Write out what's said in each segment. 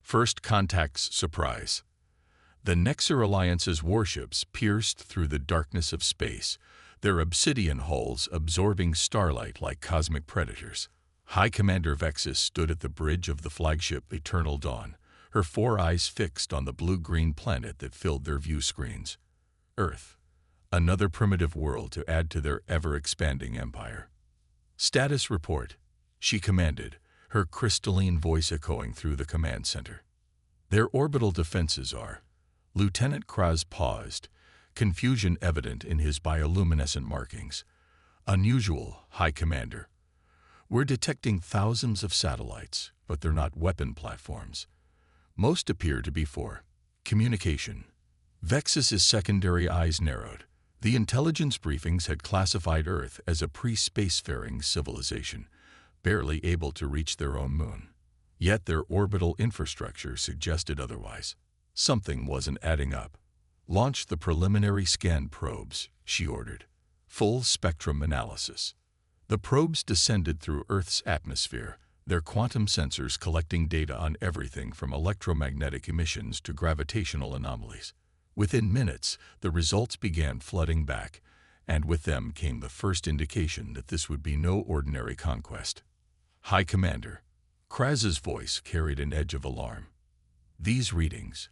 First Contact's surprise. The Nexar Alliance's warships pierced through the darkness of space, their obsidian hulls absorbing starlight like cosmic predators. High Commander Vexus stood at the bridge of the flagship Eternal Dawn, her four eyes fixed on the blue-green planet that filled their view screens. Earth, another primitive world to add to their ever-expanding empire. Status report, she commanded, her crystalline voice echoing through the command center. Their orbital defenses are. Lieutenant Kraz paused, confusion evident in his bioluminescent markings. Unusual, High Commander. We're detecting thousands of satellites, but they're not weapon platforms. Most appear to be for communication. Vexus's secondary eyes narrowed. The intelligence briefings had classified Earth as a pre-spacefaring civilization, barely able to reach their own moon. Yet their orbital infrastructure suggested otherwise. Something wasn't adding up. Launch the preliminary scan probes, she ordered. Full spectrum analysis. The probes descended through Earth's atmosphere, their quantum sensors collecting data on everything from electromagnetic emissions to gravitational anomalies. Within minutes, the results began flooding back, and with them came the first indication that this would be no ordinary conquest. High Commander. Kraz's voice carried an edge of alarm. These readings,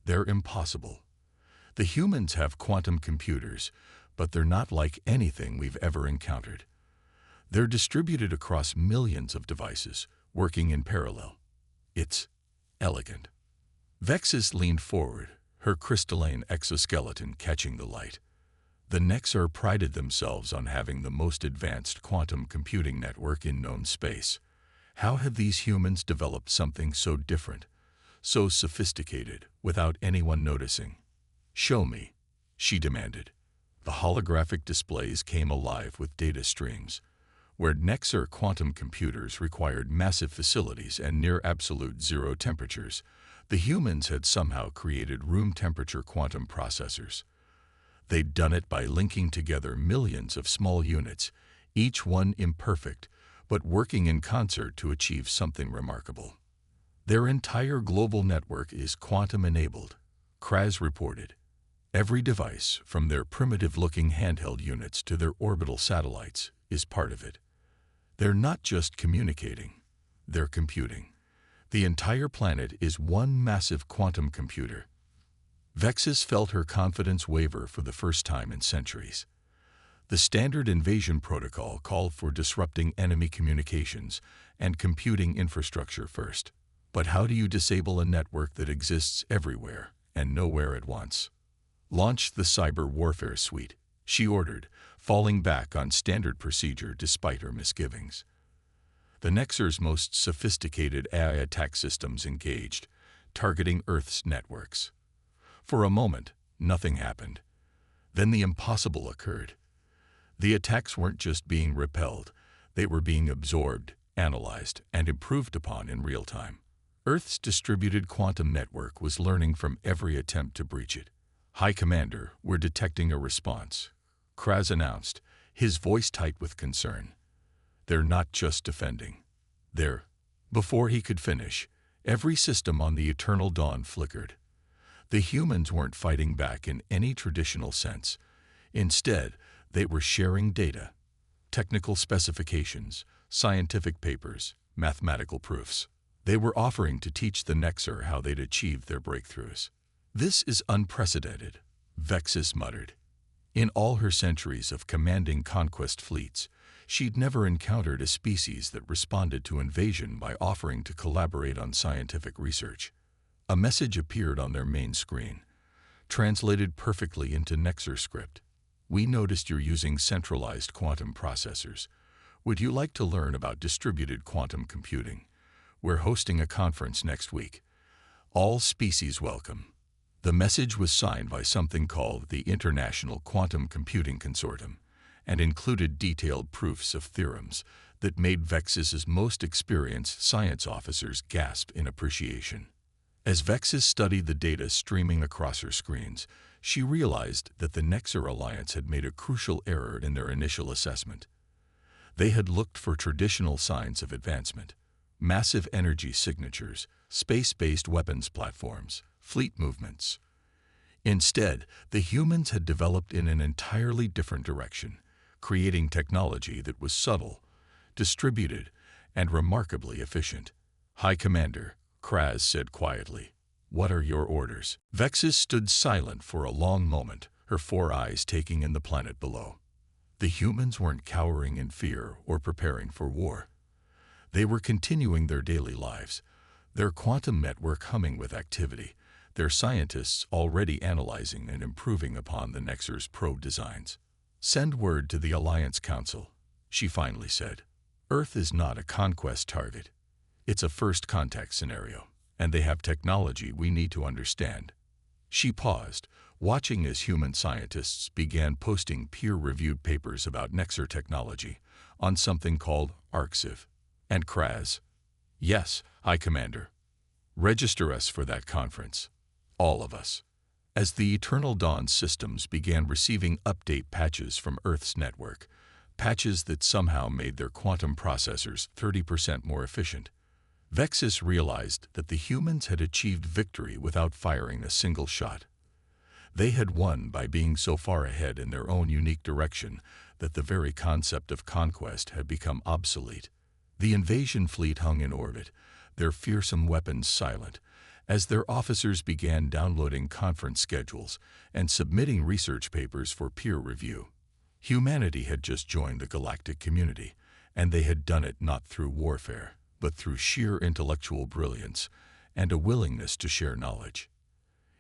they're impossible. The humans have quantum computers, but they're not like anything we've ever encountered. They're distributed across millions of devices, working in parallel. It's elegant. Vexus leaned forward, her crystalline exoskeleton catching the light. The Nexar prided themselves on having the most advanced quantum computing network in known space. How have these humans developed something so different, so sophisticated, without anyone noticing? Show me, she demanded. The holographic displays came alive with data streams. Where Nexar quantum computers required massive facilities and near absolute zero temperatures, the humans had somehow created room-temperature quantum processors. They'd done it by linking together millions of small units, each one imperfect, but working in concert to achieve something remarkable. Their entire global network is quantum-enabled, Kraz reported. Every device, from their primitive-looking handheld units to their orbital satellites, is part of it. They're not just communicating, they're computing. The entire planet is one massive quantum computer. Vexus felt her confidence waver for the first time in centuries. The standard invasion protocol called for disrupting enemy communications and computing infrastructure first. But how do you disable a network that exists everywhere and nowhere at once? Launch the cyber warfare suite, she ordered, falling back on standard procedure despite her misgivings. The Nexar's most sophisticated AI attack systems engaged, targeting Earth's networks. For a moment, nothing happened. Then the impossible occurred. The attacks weren't just being repelled, they were being absorbed, analyzed, and improved upon in real time. Earth's distributed quantum network was learning from every attempt to breach it. High Commander, we're detecting a response, Kraz announced, his voice tight with concern. They're not just defending. They're. Before he could finish, every system on the Eternal Dawn flickered. The humans weren't fighting back in any traditional sense. Instead, they were sharing data, technical specifications, scientific papers, mathematical proofs. They were offering to teach the Nexar how they'd achieved their breakthroughs. This is unprecedented, Vexus muttered. In all her centuries of commanding conquest fleets, she'd never encountered a species that responded to invasion by offering to collaborate on scientific research. A message appeared on their main screen, translated perfectly into Nexar script. We noticed you're using centralized quantum processors. Would you like to learn about distributed quantum computing? We're hosting a conference next week. All species welcome. The message was signed by something called the International Quantum Computing Consortium and included detailed proofs of theorems that made Vexus's most experienced science officers gasp in appreciation. As Vexus studied the data streaming across her screens, she realized that the Nexar Alliance had made a crucial error in their initial assessment. They had looked for traditional signs of advancement, massive energy signatures, space-based weapons platforms, fleet movements. Instead, the humans had developed in an entirely different direction, creating technology that was subtle, distributed, and remarkably efficient. "High Commander," Kraz said quietly, "what are your orders?" Vexis stood silent for a long moment, her four eyes taking in the planet below. The humans weren't cowering in fear or preparing for war. They were continuing their daily lives, their quantum network humming with activity, their scientists already analyzing and improving upon the Nexer's probe designs. "Send word to the Alliance Council," she finally said. "Earth is not a conquest target. It's a first contact scenario, and they have technology we need to understand." She paused, watching as human scientists began posting peer-reviewed papers about Nexer technology on something called Arxiv. And Kraz, "Yes, High Commander. Register us for that conference. All of us." As the Eternal Dawn systems began receiving update patches from Earth's network, patches that somehow made their quantum processors 30% more efficient, Vexis realized that the humans had achieved victory without firing a single shot. They had won by being so far ahead in their own unique direction that the very concept of conquest had become obsolete. The invasion fleet hung in orbit, their fearsome weapons silent, as their officers began downloading conference schedules and submitting research papers for peer review. Humanity had just joined the galactic community, and they had done it not through warfare, but through sheer intellectual brilliance and a willingness to share knowledge.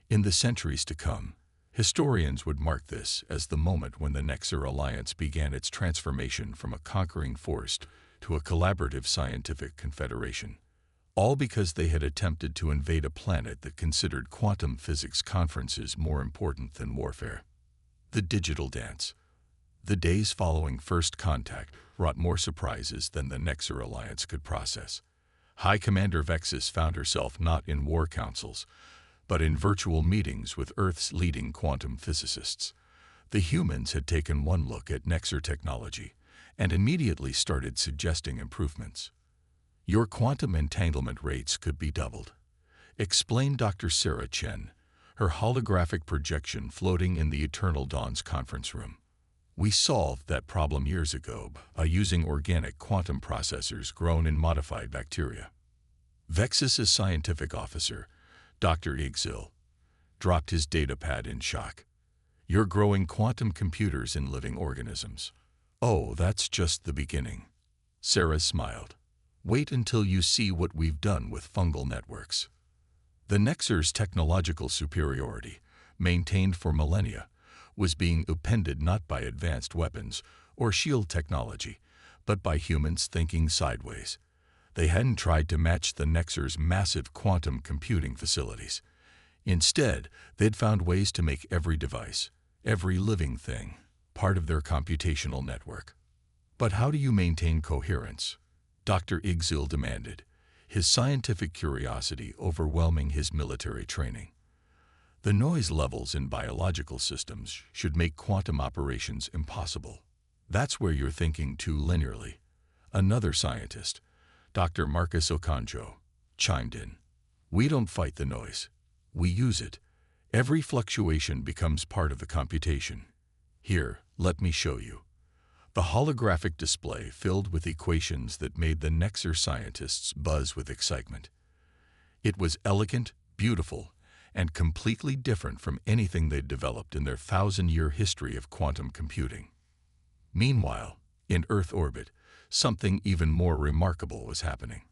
In the centuries to come, historians would mark this as the moment when the Nexer Alliance began its transformation from a conquering force to a collaborative scientific confederation, all because they had attempted to invade a planet that considered quantum physics conferences more important than warfare. The digital dance. The days following first contact brought more surprises than the Nexer Alliance could process. High Commander Vexis found herself not in war councils, but in virtual meetings with Earth's leading quantum physicists. The humans had taken one look at Nexer technology and immediately started suggesting improvements. "Your quantum entanglement rates could be doubled," explained Dr. Sarah Chen, her holographic projection floating in the Eternal Dawn's conference room. "We solved that problem years ago by using organic quantum processors grown in modified bacteria." Vexis's scientific officer, Dr. Igzil, dropped his datapad in shock. "You're growing quantum computers in living organisms." "Oh, that's just the beginning." Sarah smiled. "Wait until you see what we've done with fungal networks." The Nexer's technological superiority, maintained for millennia, was being upended not by advanced weapons or shield technology, but by humans thinking sideways. They hadn't tried to match the Nexer's massive quantum computing facilities. Instead, they'd found ways to make every device, every living thing, part of their computational network. "But how do you maintain coherence?" Dr. Igzil demanded, his scientific curiosity overwhelming his military training. "The noise levels in biological systems should make quantum operations impossible." "That's where you're thinking too linearly," another scientist, Dr. Marcus Okonjo, chimed in. "We don't fight the noise. We use it. Every fluctuation becomes part of the computation. Here, let me show you." The holographic display filled with equations that made the Nexer scientists buzz with excitement. It was elegant, beautiful, and completely different from anything they'd developed in their 1,000-year history of quantum computing. Meanwhile, in Earth orbit, something even more remarkable was happening.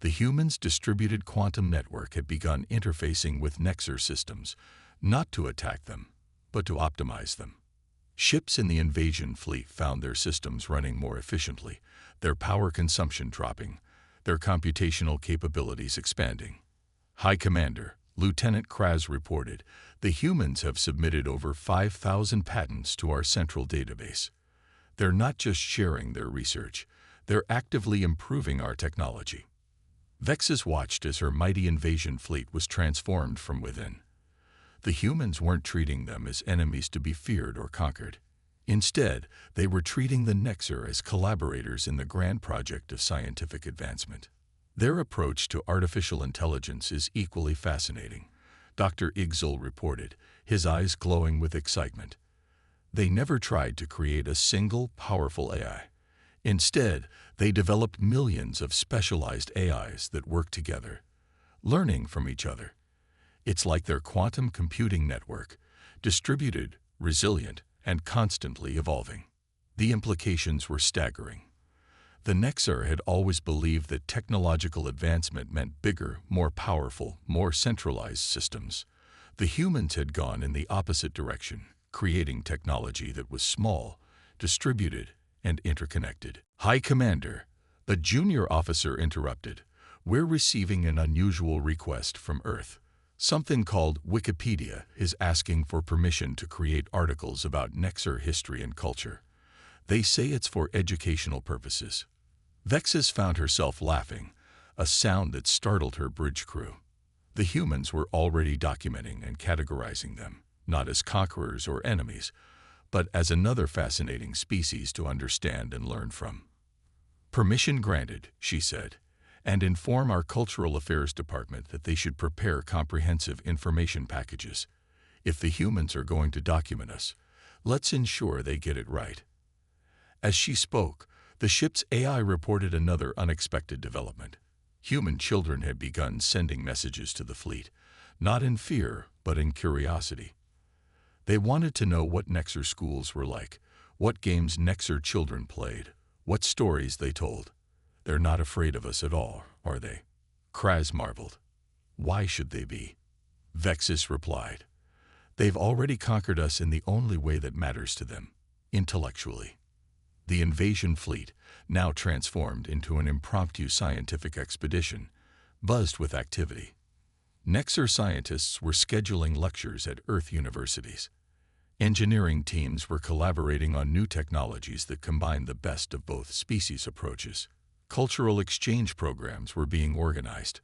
The humans' distributed quantum network had begun interfacing with Nexer systems, not to attack them, but to optimize them. Ships in the invasion fleet found their systems running more efficiently, their power consumption dropping, their computational capabilities expanding. "High Commander," Lieutenant Kraz reported, "the humans have submitted over 5,000 patents to our central database. They're not just sharing their research, they're actively improving our technology." Vexis watched as her mighty invasion fleet was transformed from within. The humans weren't treating them as enemies to be feared or conquered. Instead, they were treating the Nexer as collaborators in the grand project of scientific advancement. Their approach to artificial intelligence is equally fascinating, Dr. Igzul reported, his eyes glowing with excitement. They never tried to create a single, powerful AI. Instead, they developed millions of specialized AIs that work together, learning from each other. It's like their quantum computing network, distributed, resilient, and constantly evolving. The implications were staggering. The Nexar had always believed that technological advancement meant bigger, more powerful, more centralized systems. The humans had gone in the opposite direction, creating technology that was small, distributed, and interconnected. High Commander, a junior officer interrupted. We're receiving an unusual request from Earth. Something called Wikipedia is asking for permission to create articles about Nexar history and culture. They say it's for educational purposes. Vexus found herself laughing, a sound that startled her bridge crew. The humans were already documenting and categorizing them, not as conquerors or enemies, but as another fascinating species to understand and learn from. Permission granted, she said, and inform our Cultural Affairs Department that they should prepare comprehensive information packages. If the humans are going to document us, let's ensure they get it right. As she spoke, the ship's AI reported another unexpected development. Human children had begun sending messages to the fleet, not in fear, but in curiosity. They wanted to know what Nexar schools were like, what games Nexar children played, what stories they told. They're not afraid of us at all, are they? Kraz marveled. Why should they be? Vexus replied. They've already conquered us in the only way that matters to them, intellectually. The invasion fleet, now transformed into an impromptu scientific expedition, buzzed with activity. Nexar scientists were scheduling lectures at Earth universities. Engineering teams were collaborating on new technologies that combined the best of both species approaches. Cultural exchange programs were being organized.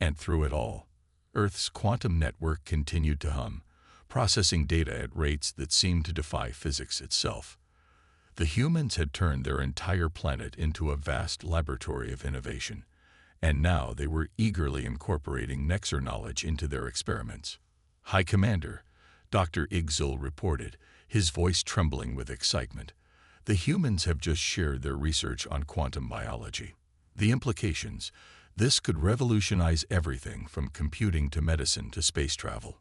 And through it all, Earth's quantum network continued to hum, processing data at rates that seemed to defy physics itself. The humans had turned their entire planet into a vast laboratory of innovation, and now they were eagerly incorporating Nexar knowledge into their experiments. High Commander, Dr. Igzul reported, his voice trembling with excitement. The humans have just shared their research on quantum biology. The implications: this could revolutionize everything from computing to medicine to space travel.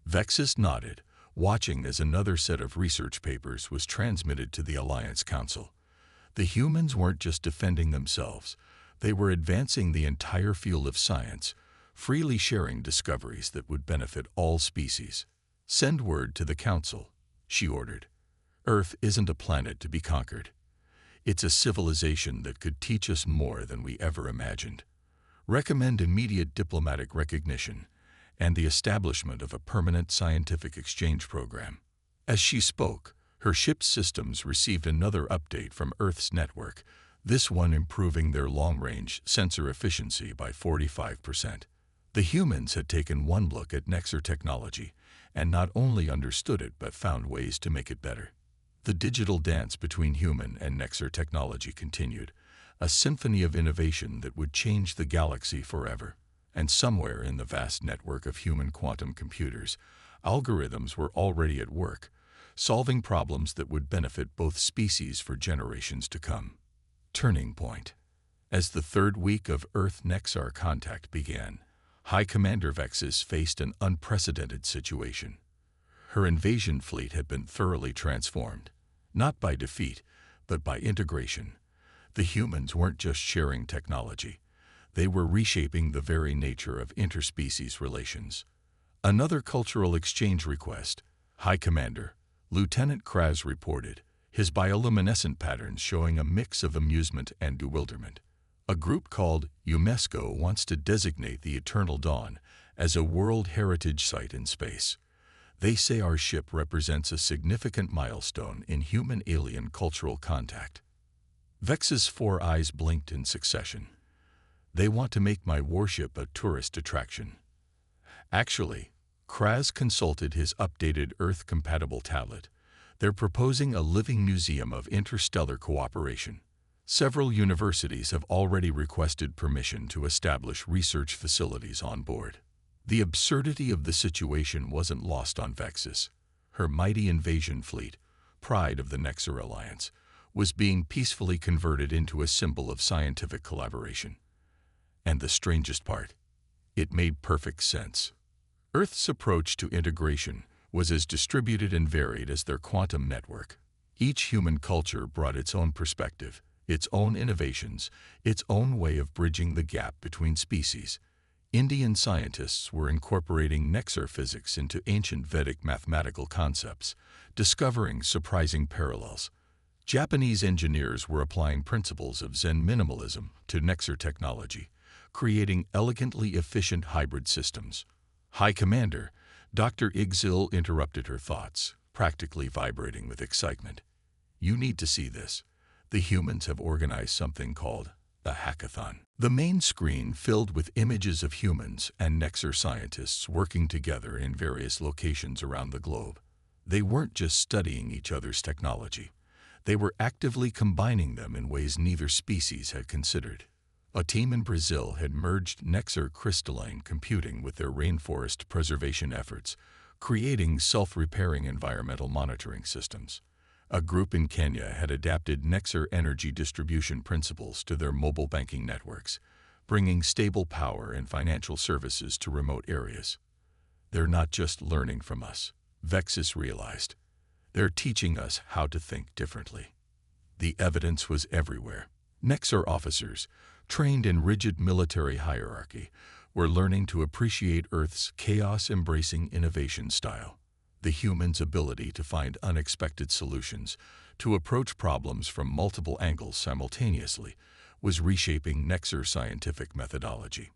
Vexus nodded, watching as another set of research papers was transmitted to the Alliance Council. The humans weren't just defending themselves, they were advancing the entire field of science, freely sharing discoveries that would benefit all species. Send word to the Council, she ordered. Earth isn't a planet to be conquered. It's a civilization that could teach us more than we ever imagined. Recommend immediate diplomatic recognition and the establishment of a permanent scientific exchange program. As she spoke, her ship's systems received another update from Earth's network, this one improving their long-range sensor efficiency by 45%. The humans had taken one look at Nexar technology and not only understood it but found ways to make it better. The digital dance between human and Nexar technology continued, a symphony of innovation that would change the galaxy forever. And somewhere in the vast network of human quantum computers, algorithms were already at work, solving problems that would benefit both species for generations to come. Turning point. As the third week of Earth-Nexar contact began, High Commander Vexus faced an unprecedented situation. Her invasion fleet had been thoroughly transformed, not by defeat, but by integration. The humans weren't just sharing technology. They were reshaping the very nature of interspecies relations. Another cultural exchange request. High Commander, Lieutenant Kraz reported, his bioluminescent patterns showing a mix of amusement and bewilderment. A group called UNESCO wants to designate the Eternal Dawn as a World Heritage Site in space. They say our ship represents a significant milestone in human-alien cultural contact. Vex's four eyes blinked in succession. They want to make my warship a tourist attraction. Actually, Kraz consulted his updated Earth-compatible tablet. They're proposing a living museum of interstellar cooperation. Several universities have already requested permission to establish research facilities on board. The absurdity of the situation wasn't lost on Vexus. Her mighty invasion fleet, pride of the Nexar Alliance, was being peacefully converted into a symbol of scientific collaboration. And the strangest part, it made perfect sense. Earth's approach to integration was as distributed and varied as their quantum network. Each human culture brought its own perspective, its own innovations, its own way of bridging the gap between species. Indian scientists were incorporating Nexar physics into ancient Vedic mathematical concepts, discovering surprising parallels. Japanese engineers were applying principles of Zen minimalism to Nexar technology, creating elegantly efficient hybrid systems. High Commander, Dr. Igzil interrupted her thoughts, practically vibrating with excitement. You need to see this. The humans have organized something called the hackathon. The main screen filled with images of humans and Nexar scientists working together in various locations around the globe. They weren't just studying each other's technology. They were actively combining them in ways neither species had considered. A team in Brazil had merged Nexar crystalline computing with their rainforest preservation efforts, creating self-repairing environmental monitoring systems. A group in Kenya had adapted Nexar energy distribution principles to their mobile banking networks, bringing stable power and financial services to remote areas. They're not just learning from us, Vexus realized. They're teaching us how to think differently. The evidence was everywhere. Nexar officers, trained in rigid military hierarchy, were learning to appreciate Earth's chaos-embracing innovation style. The humans' ability to find unexpected solutions, to approach problems from multiple angles simultaneously, was reshaping Nexar scientific methodology.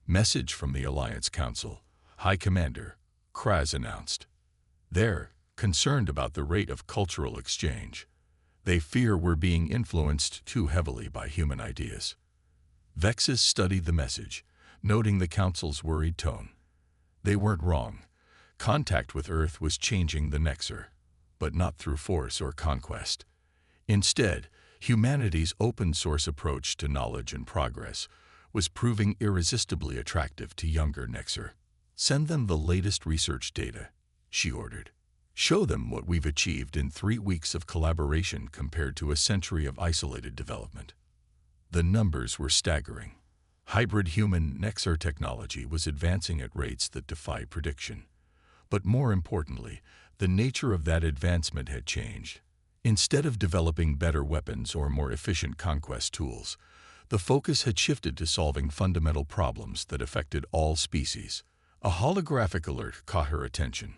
Message from the Alliance Council. High Commander, Kraz announced. They're concerned about the rate of cultural exchange. They fear we're being influenced too heavily by human ideas. Vexus studied the message, noting the Council's worried tone. They weren't wrong. Contact with Earth was changing the Nexar, but not through force or conquest. Instead, humanity's open-source approach to knowledge and progress was proving irresistibly attractive to younger Nexar. Send them the latest research data, she ordered. Show them what we've achieved in 3 weeks of collaboration compared to a century of isolated development. The numbers were staggering. Hybrid human Nexar technology was advancing at rates that defy prediction. But more importantly, the nature of that advancement had changed. Instead of developing better weapons or more efficient conquest tools, the focus had shifted to solving fundamental problems that affected all species. A holographic alert caught her attention.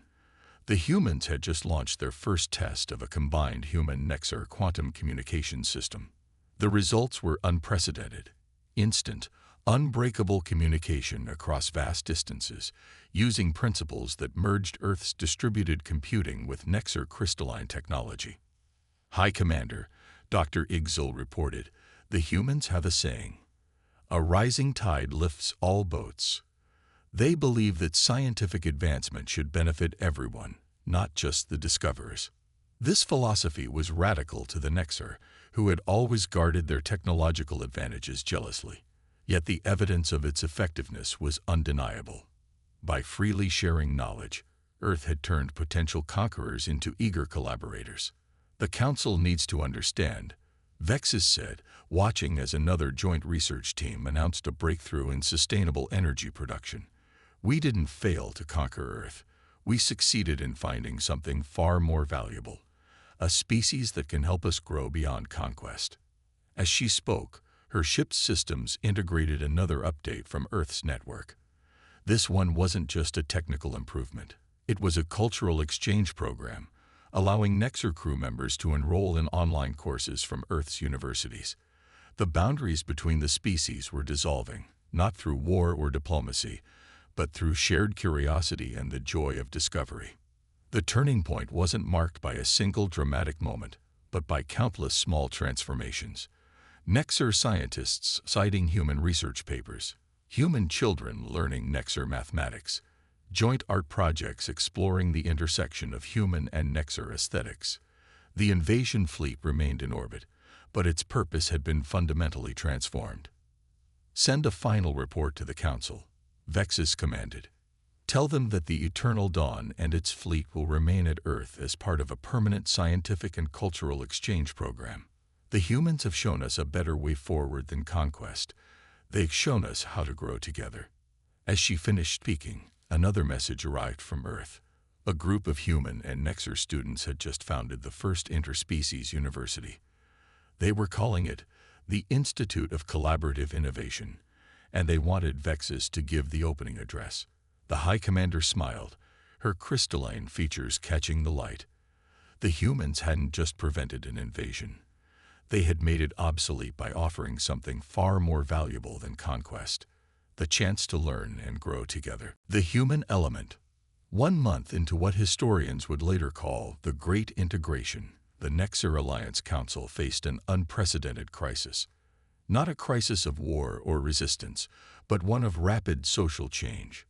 The humans had just launched their first test of a combined human-Nexar quantum communication system. The results were unprecedented. Instant, unbreakable communication across vast distances, using principles that merged Earth's distributed computing with Nexar crystalline technology. High Commander, Dr. Igzil reported, the humans have a saying, "A rising tide lifts all boats." They believe that scientific advancement should benefit everyone, not just the discoverers. This philosophy was radical to the Nexar, who had always guarded their technological advantages jealously. Yet the evidence of its effectiveness was undeniable. By freely sharing knowledge, Earth had turned potential conquerors into eager collaborators. The Council needs to understand, Vexus said, watching as another joint research team announced a breakthrough in sustainable energy production. We didn't fail to conquer Earth. We succeeded in finding something far more valuable, a species that can help us grow beyond conquest. As she spoke, her ship's systems integrated another update from Earth's network. This one wasn't just a technical improvement. It was a cultural exchange program, allowing Nexar crew members to enroll in online courses from Earth's universities. The boundaries between the species were dissolving, not through war or diplomacy, but through shared curiosity and the joy of discovery. The turning point wasn't marked by a single dramatic moment, but by countless small transformations. Nexar scientists citing human research papers, human children learning Nexar mathematics, joint art projects exploring the intersection of human and Nexar aesthetics. The invasion fleet remained in orbit, but its purpose had been fundamentally transformed. "Send a final report to the Council," Vexus commanded. "Tell them that the Eternal Dawn and its fleet will remain at Earth as part of a permanent scientific and cultural exchange program. The humans have shown us a better way forward than conquest. They've shown us how to grow together." As she finished speaking, another message arrived from Earth. A group of human and Nexar students had just founded the first interspecies university. They were calling it the Institute of Collaborative Innovation, and they wanted Vexus to give the opening address. The High Commander smiled, her crystalline features catching the light. The humans hadn't just prevented an invasion. They had made it obsolete by offering something far more valuable than conquest: the chance to learn and grow together. The human element. 1 month into what historians would later call the Great Integration, the Nexar Alliance Council faced an unprecedented crisis. Not a crisis of war or resistance, but one of rapid social change.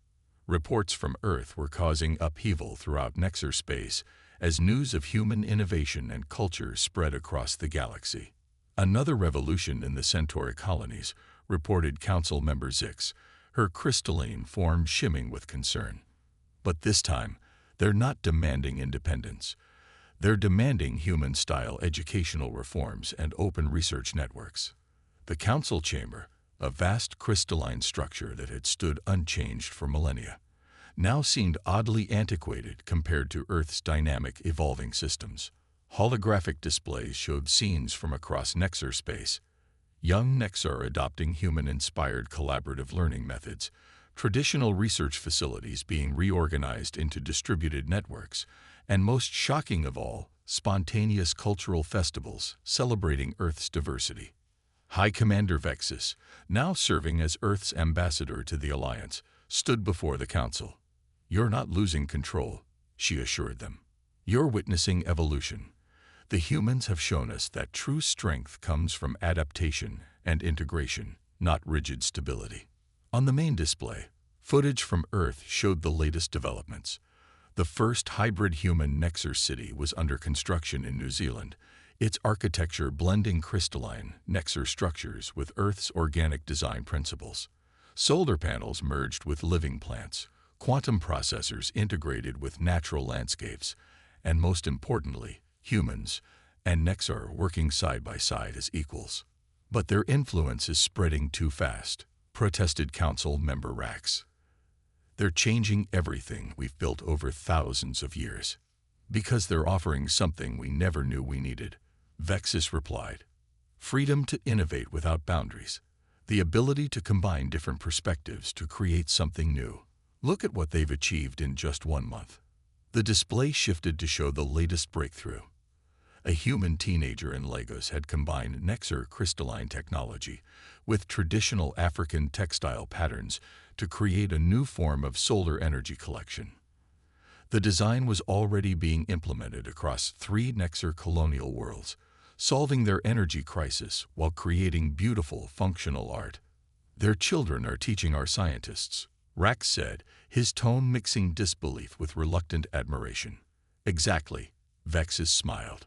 Reports from Earth were causing upheaval throughout Nexar space as news of human innovation and culture spread across the galaxy. "Another revolution in the Centauri colonies," reported Council Member Zix, her crystalline form shimmering with concern. "But this time, they're not demanding independence. They're demanding human-style educational reforms and open research networks." The Council chamber, a vast crystalline structure that had stood unchanged for millennia, now seemed oddly antiquated compared to Earth's dynamic, evolving systems. Holographic displays showed scenes from across Nexar space. Young Nexar adopting human-inspired collaborative learning methods, traditional research facilities being reorganized into distributed networks, and most shocking of all, spontaneous cultural festivals celebrating Earth's diversity. High Commander Vexus, now serving as Earth's ambassador to the Alliance, stood before the Council. "You're not losing control," she assured them. "You're witnessing evolution. The humans have shown us that true strength comes from adaptation and integration, not rigid stability." On the main display, footage from Earth showed the latest developments. The first hybrid human Nexar city was under construction in New Zealand, its architecture blending crystalline Nexar structures with Earth's organic design principles. Solar panels merged with living plants, quantum processors integrated with natural landscapes, and most importantly, humans and Nexar working side by side as equals. "But their influence is spreading too fast," protested Council Member Rax. "They're changing everything we've built over thousands of years." "Because they're offering something we never knew we needed," Vexus replied. "Freedom to innovate without boundaries. The ability to combine different perspectives to create something new. Look at what they've achieved in just 1 month." The display shifted to show the latest breakthrough. A human teenager in Lagos had combined Nexar crystalline technology with traditional African textile patterns to create a new form of solar energy collection. The design was already being implemented across 3 Nexar colonial worlds, solving their energy crisis while creating beautiful, functional art. "Their children are teaching our scientists," Rax said, his tone mixing disbelief with reluctant admiration. "Exactly," Vexus smiled.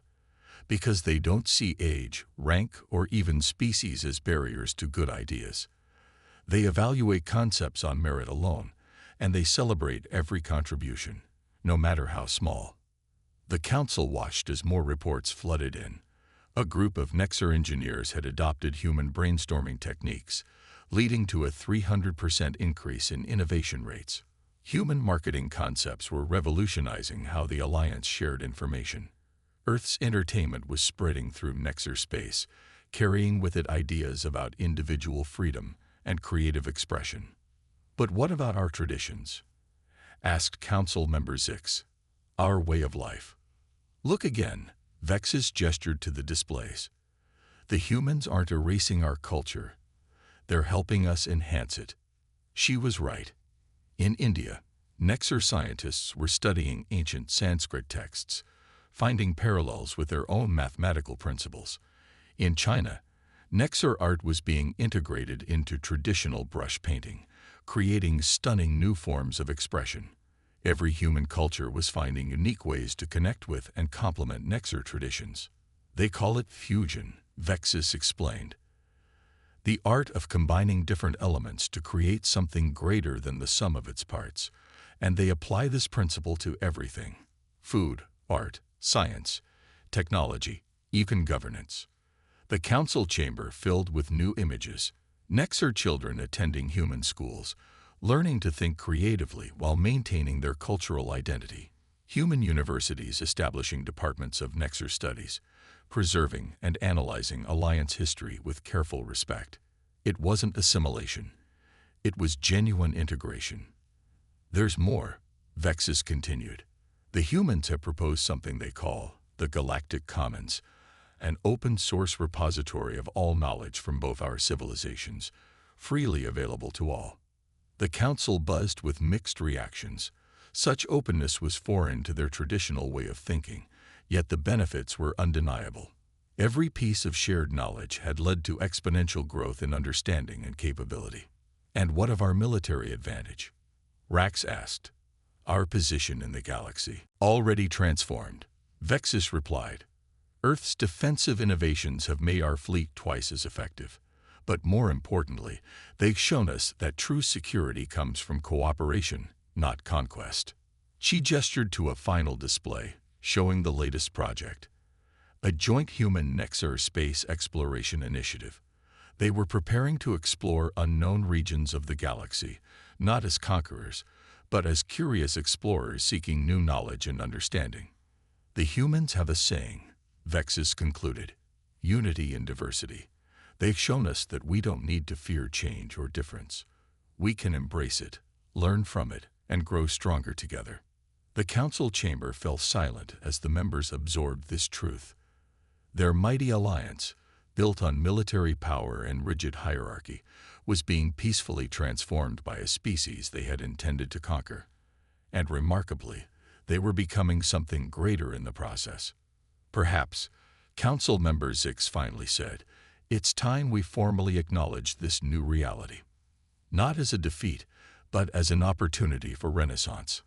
"Because they don't see age, rank, or even species as barriers to good ideas. They evaluate concepts on merit alone, and they celebrate every contribution, no matter how small." The Council watched as more reports flooded in. A group of Nexar engineers had adopted human brainstorming techniques, leading to a 300% increase in innovation rates. Human marketing concepts were revolutionizing how the Alliance shared information. Earth's entertainment was spreading through Nexar space, carrying with it ideas about individual freedom and creative expression. "But what about our traditions?" asked Council Member Zix. "Our way of life." "Look again," Vexus gestured to the displays. "The humans aren't erasing our culture. They're helping us enhance it." She was right. In India, Nexar scientists were studying ancient Sanskrit texts, finding parallels with their own mathematical principles. In China, Nexar art was being integrated into traditional brush painting, creating stunning new forms of expression. Every human culture was finding unique ways to connect with and complement Nexar traditions. "They call it fusion," Vexus explained. The art of combining different elements to create something greater than the sum of its parts, and they apply this principle to everything: food, art, science, technology, even governance. The council chamber filled with new images, Nexar children attending human schools, learning to think creatively while maintaining their cultural identity. Human universities establishing departments of Nexar studies, preserving and analyzing Alliance history with careful respect. It wasn't assimilation. It was genuine integration. There's more, Vexus continued. The humans have proposed something they call the Galactic Commons, an open-source repository of all knowledge from both our civilizations, freely available to all. The council buzzed with mixed reactions. Such openness was foreign to their traditional way of thinking, yet the benefits were undeniable. Every piece of shared knowledge had led to exponential growth in understanding and capability. And what of our military advantage? Rax asked. Our position in the galaxy. Already transformed, Vexus replied. Earth's defensive innovations have made our fleet twice as effective. But more importantly, they've shown us that true security comes from cooperation, not conquest. She gestured to a final display, showing the latest project. A joint human Nexar space exploration initiative. They were preparing to explore unknown regions of the galaxy, not as conquerors, but as curious explorers seeking new knowledge and understanding. The humans have a saying, Vexus concluded, unity in diversity. They've shown us that we don't need to fear change or difference. We can embrace it, learn from it, and grow stronger together. The council chamber fell silent as the members absorbed this truth. Their mighty alliance, built on military power and rigid hierarchy, was being peacefully transformed by a species they had intended to conquer. And remarkably, they were becoming something greater in the process. Perhaps, Council Member Zix finally said, it's time we formally acknowledge this new reality. Not as a defeat, but as an opportunity for renaissance.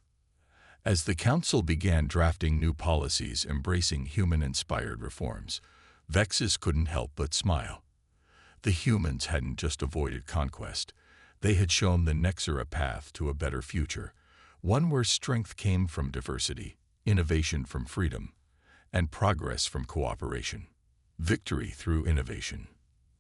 As the Council began drafting new policies embracing human-inspired reforms, Vexus couldn't help but smile. The humans hadn't just avoided conquest. They had shown the Nexar a path to a better future, one where strength came from diversity, innovation from freedom, and progress from cooperation. Victory through innovation.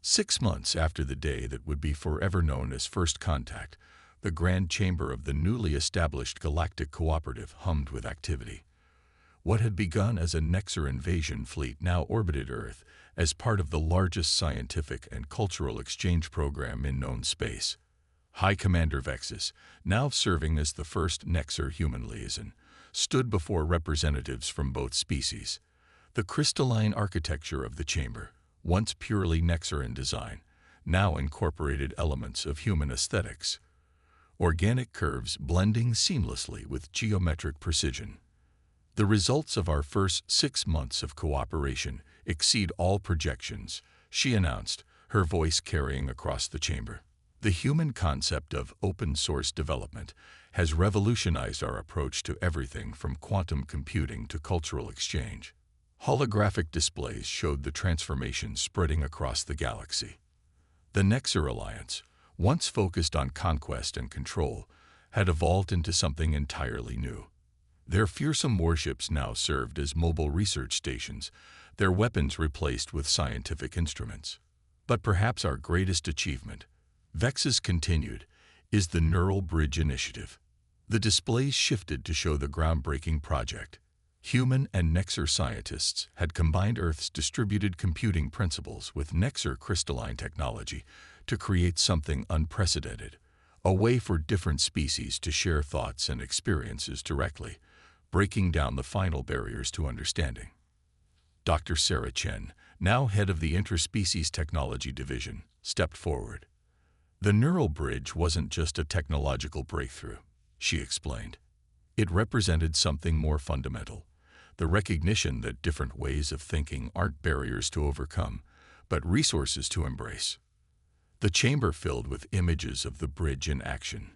6 months after the day that would be forever known as First Contact, the Grand Chamber of the newly established Galactic Cooperative hummed with activity. What had begun as a Nexar invasion fleet now orbited Earth as part of the largest scientific and cultural exchange program in known space. High Commander Vexus, now serving as the first Nexar human liaison, stood before representatives from both species. The crystalline architecture of the chamber, once purely Nexar in design, now incorporated elements of human aesthetics. Organic curves blending seamlessly with geometric precision. The results of our first 6 months of cooperation exceed all projections, she announced, her voice carrying across the chamber. The human concept of open-source development has revolutionized our approach to everything from quantum computing to cultural exchange. Holographic displays showed the transformation spreading across the galaxy. The Nexar Alliance, once focused on conquest and control, had evolved into something entirely new. Their fearsome warships now served as mobile research stations, their weapons replaced with scientific instruments. But perhaps our greatest achievement, Vexus continued, is the Neural Bridge Initiative. The displays shifted to show the groundbreaking project. Human and Nexar scientists had combined Earth's distributed computing principles with Nexar crystalline technology to create something unprecedented, a way for different species to share thoughts and experiences directly, breaking down the final barriers to understanding. Dr. Sarah Chen, now head of the Interspecies Technology Division, stepped forward. The Neural Bridge wasn't just a technological breakthrough, she explained. It represented something more fundamental, the recognition that different ways of thinking aren't barriers to overcome, but resources to embrace. The chamber filled with images of the bridge in action.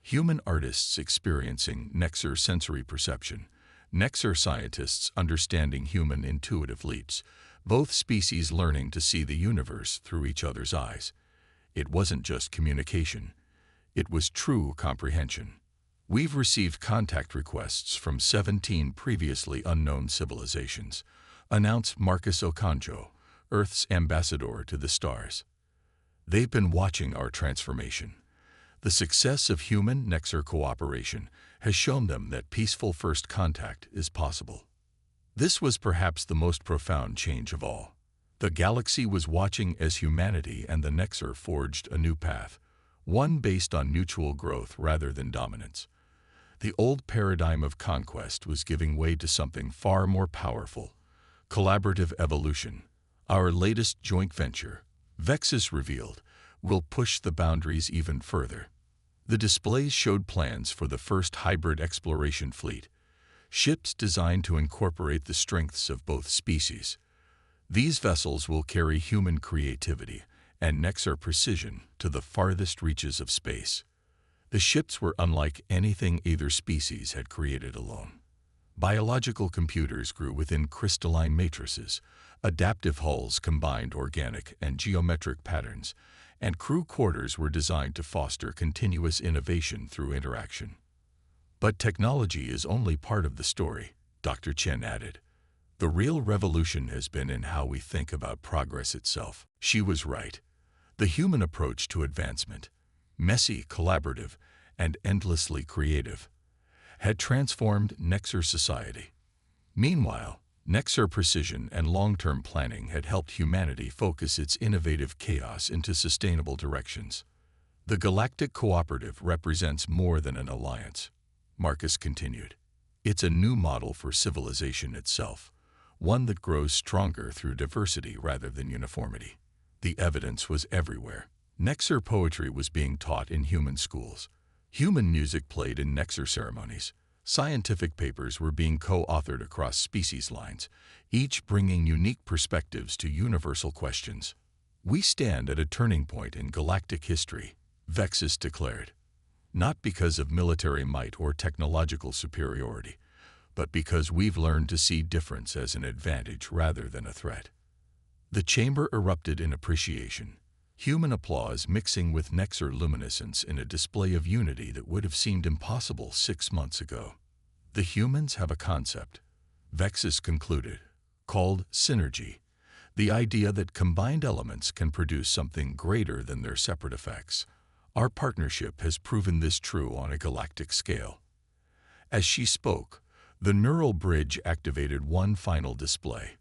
Human artists experiencing Nexar sensory perception, Nexar scientists understanding human intuitive leaps, both species learning to see the universe through each other's eyes. It wasn't just communication. It was true comprehension. We've received contact requests from 17 previously unknown civilizations, announced Marcus Okonjo, Earth's ambassador to the stars. They've been watching our transformation. The success of human-Nexar cooperation has shown them that peaceful first contact is possible. This was perhaps the most profound change of all. The galaxy was watching as humanity and the Nexar forged a new path, one based on mutual growth rather than dominance. The old paradigm of conquest was giving way to something far more powerful: collaborative evolution. Our latest joint venture, Vexus revealed, will push the boundaries even further. The displays showed plans for the first hybrid exploration fleet, ships designed to incorporate the strengths of both species. These vessels will carry human creativity and Nexar precision to the farthest reaches of space. The ships were unlike anything either species had created alone. Biological computers grew within crystalline matrices, adaptive hulls combined organic and geometric patterns, and crew quarters were designed to foster continuous innovation through interaction. But technology is only part of the story, Dr. Chen added. The real revolution has been in how we think about progress itself. She was right. The human approach to advancement, messy, collaborative, and endlessly creative, had transformed Nexar society. Meanwhile, Nexar precision and long-term planning had helped humanity focus its innovative chaos into sustainable directions. The Galactic Cooperative represents more than an alliance, Marcus continued. It's a new model for civilization itself, one that grows stronger through diversity rather than uniformity. The evidence was everywhere. Nexar poetry was being taught in human schools. Human music played in Nexar ceremonies. Scientific papers were being co-authored across species lines, each bringing unique perspectives to universal questions. We stand at a turning point in galactic history, Vexus declared. Not because of military might or technological superiority, but because we've learned to see difference as an advantage rather than a threat. The chamber erupted in appreciation, human applause mixing with Nexar luminescence in a display of unity that would have seemed impossible 6 months ago. The humans have a concept, Vexus concluded, called synergy, the idea that combined elements can produce something greater than their separate effects. Our partnership has proven this true on a galactic scale. As she spoke, the neural bridge activated one final display,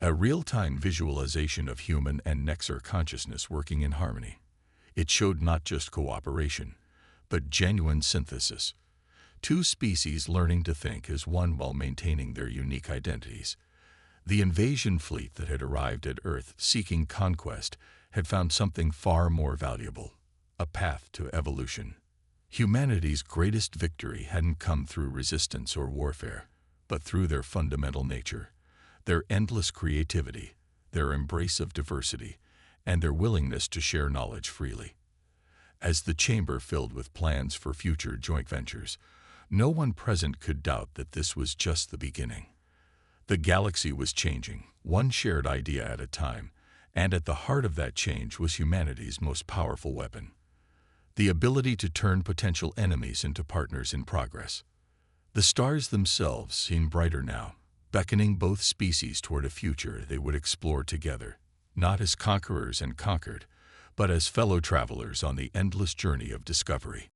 a real-time visualization of human and Nexar consciousness working in harmony. It showed not just cooperation, but genuine synthesis. Two species learning to think as one while maintaining their unique identities. The invasion fleet that had arrived at Earth seeking conquest had found something far more valuable: a path to evolution. Humanity's greatest victory hadn't come through resistance or warfare, but through their fundamental nature, their endless creativity, their embrace of diversity, and their willingness to share knowledge freely. As the chamber filled with plans for future joint ventures, no one present could doubt that this was just the beginning. The galaxy was changing, one shared idea at a time, and at the heart of that change was humanity's most powerful weapon: the ability to turn potential enemies into partners in progress. The stars themselves seemed brighter now, beckoning both species toward a future they would explore together, not as conquerors and conquered, but as fellow travelers on the endless journey of discovery.